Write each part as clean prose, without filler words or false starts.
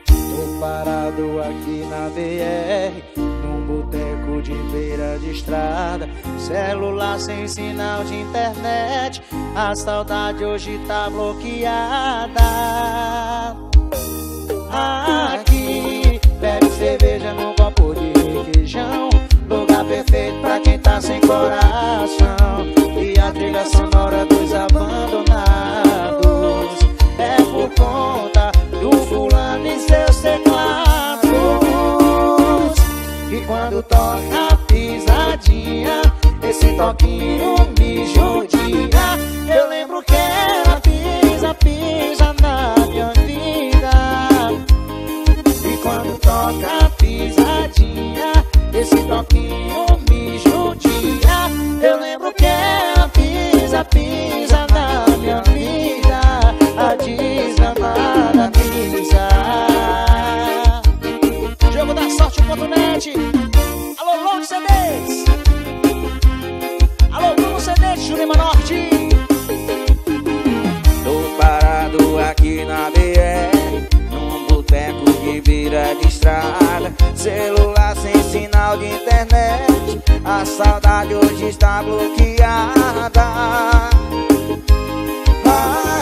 Tô parado aqui na BR, num boteco de beira de estrada. Celular sem sinal de internet, a saudade hoje tá bloqueada. Aqui, bebe cerveja num copo de requeijão, lugar perfeito pra quem tá sem coração. E a trilha sonora dos abandonados é por conta do fulano e seus teclados. E quando toca a pisadinha, esse toquinho me judia. Eu lembro que ela pisa, pisa na minha vida. E quando toca a pisadinha, esse toquinho me judia. Eu lembro que ela pisa, pisa na minha vida. A desgramada pisa. Jogo da sorte.net. Alô, Long CDs. Alô, Bruno CDs, Jurema Norte. Tô parado aqui na BR, num boteco de beira de estrada. Celular sem sinal de internet, a saudade hoje está bloqueada.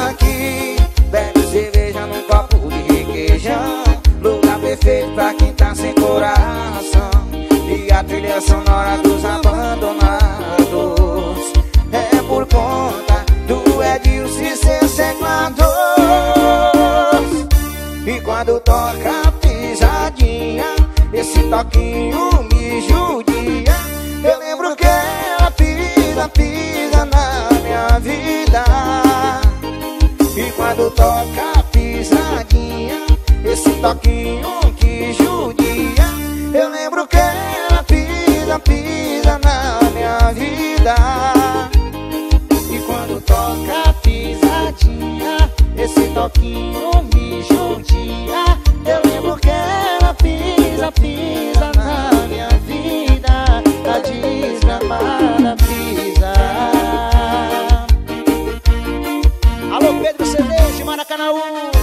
Aqui, bebe cerveja num copo de requeijão, lugar perfeito pra quem tá sem coração. E a trilha sonora dos abandonados é por conta do Edilson e seus teclados. E quando toca a pisadinha, esse toquinho me judia. Eu lembro que ela pisa, pisa na minha vida. E quando toca a pisadinha, esse toquinho que judia. Eu lembro que ela pisa, pisa na minha vida. E quando toca a pisadinha, esse toquinho me judia. Eu lembro que ela pisa, pisa na minha vida. A desgramada pisa. Alô, Pedro CDs de Maracanaú.